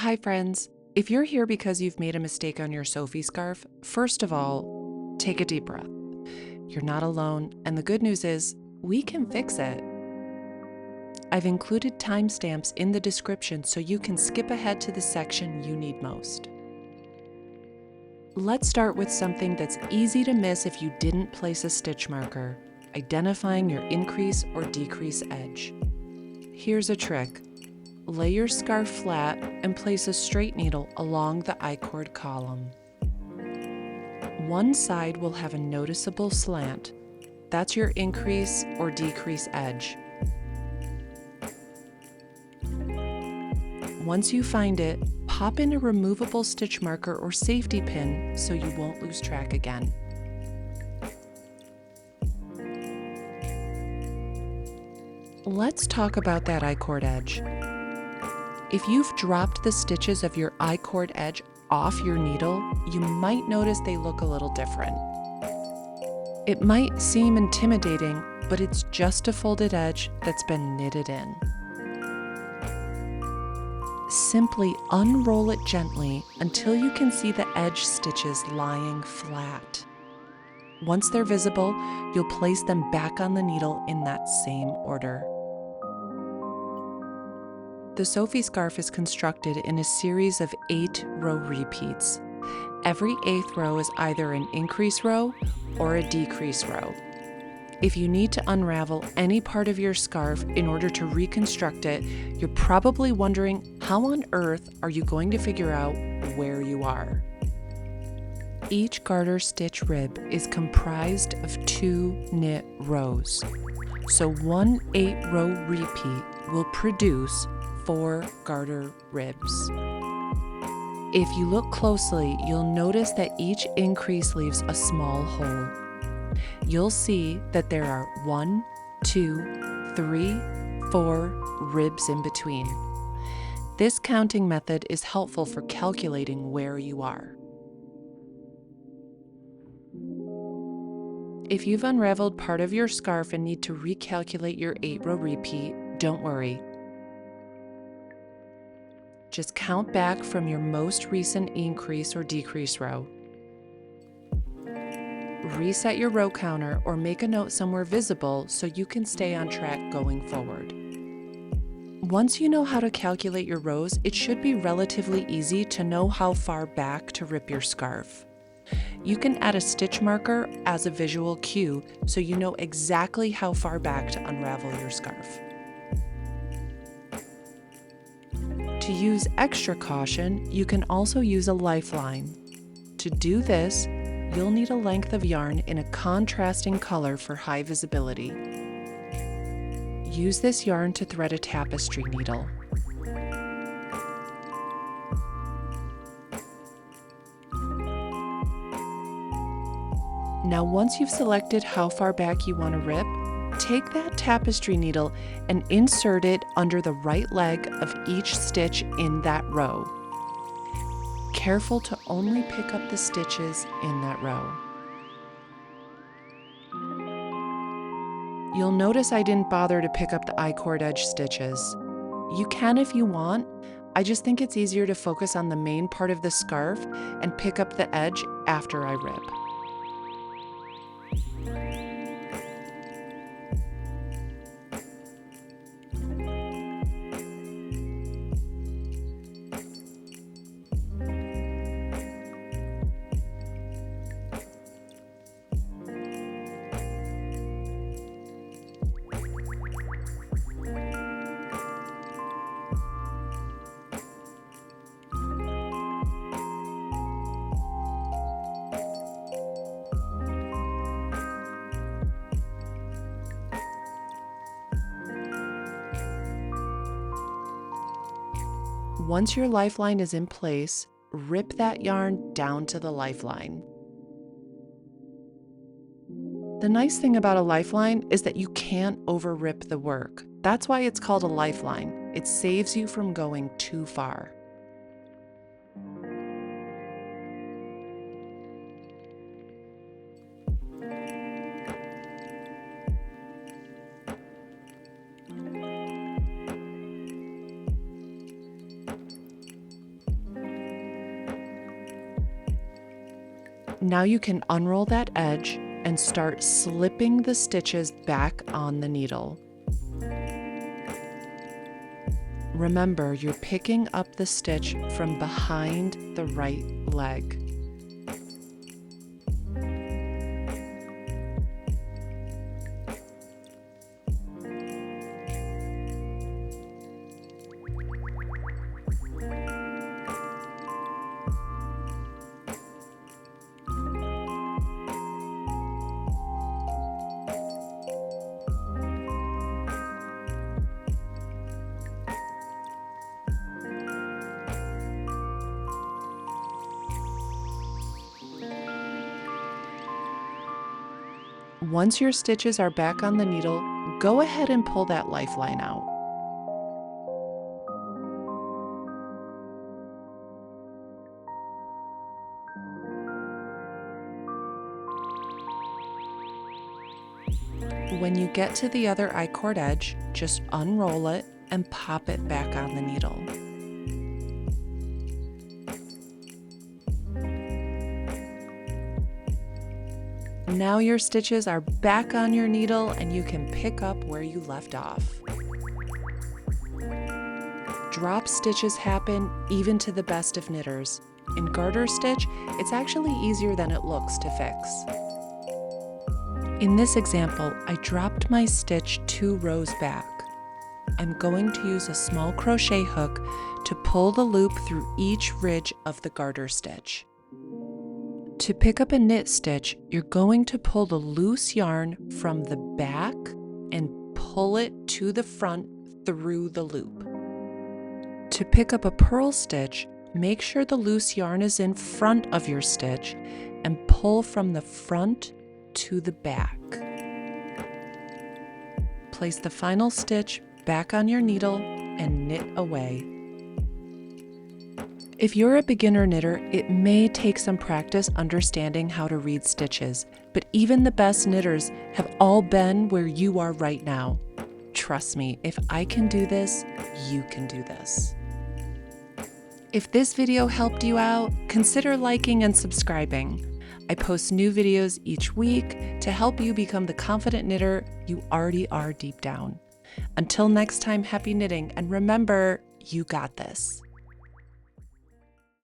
Hi, friends. If you're here because you've made a mistake on your Sophie scarf, first of all, take a deep breath. You're not alone, and the good news is, we can fix it. I've included timestamps in the description so you can skip ahead to the section you need most. Let's start with something that's easy to miss if you didn't place a stitch marker, identifying your increase or decrease edge. Here's a trick. Lay your scarf flat and place a straight needle along the I-cord column. One side will have a noticeable slant. That's your increase or decrease edge. Once you find it, pop in a removable stitch marker or safety pin so you won't lose track again. Let's talk about that I-cord edge. If you've dropped the stitches of your I-cord edge off your needle, you might notice they look a little different. It might seem intimidating, but it's just a folded edge that's been knitted in. Simply unroll it gently until you can see the edge stitches lying flat. Once they're visible, you'll place them back on the needle in that same order. The Sophie scarf is constructed in a series of 8 row repeats. Every 8th row is either an increase row or a decrease row. If you need to unravel any part of your scarf in order to reconstruct it, you're probably wondering, how on earth are you going to figure out where you are? Each garter stitch rib is comprised of 2 knit rows. So one 8-row repeat will produce 4 garter ribs. If you look closely, you'll notice that each increase leaves a small hole. You'll see that there are 1, 2, 3, 4 ribs in between. This counting method is helpful for calculating where you are. If you've unraveled part of your scarf and need to recalculate your 8-row repeat, don't worry. Just count back from your most recent increase or decrease row. Reset your row counter or make a note somewhere visible so you can stay on track going forward. Once you know how to calculate your rows, it should be relatively easy to know how far back to rip your scarf. You can add a stitch marker as a visual cue so you know exactly how far back to unravel your scarf. To use extra caution, you can also use a lifeline. To do this, you'll need a length of yarn in a contrasting color for high visibility. Use this yarn to thread a tapestry needle. Now, once you've selected how far back you want to rip, take that tapestry needle and insert it under the right leg of each stitch in that row. Careful to only pick up the stitches in that row. You'll notice I didn't bother to pick up the I-cord edge stitches. You can if you want. I just think it's easier to focus on the main part of the scarf and pick up the edge after I rip. Once your lifeline is in place, rip that yarn down to the lifeline. The nice thing about a lifeline is that you can't over-rip the work. That's why it's called a lifeline. It saves you from going too far. Now you can unroll that edge and start slipping the stitches back on the needle. Remember, you're picking up the stitch from behind the right leg. Once your stitches are back on the needle, go ahead and pull that lifeline out. When you get to the other I-cord edge, just unroll it and pop it back on the needle. Now your stitches are back on your needle and you can pick up where you left off. Drop stitches happen even to the best of knitters. In garter stitch, it's actually easier than it looks to fix. In this example, I dropped my stitch 2 rows back. I'm going to use a small crochet hook to pull the loop through each ridge of the garter stitch. To pick up a knit stitch, you're going to pull the loose yarn from the back and pull it to the front through the loop. To pick up a purl stitch, make sure the loose yarn is in front of your stitch and pull from the front to the back. Place the final stitch back on your needle and knit away. If you're a beginner knitter, it may take some practice understanding how to read stitches, but even the best knitters have all been where you are right now. Trust me, if I can do this, you can do this. If this video helped you out, consider liking and subscribing. I post new videos each week to help you become the confident knitter you already are deep down. Until next time, happy knitting, and remember, you got this.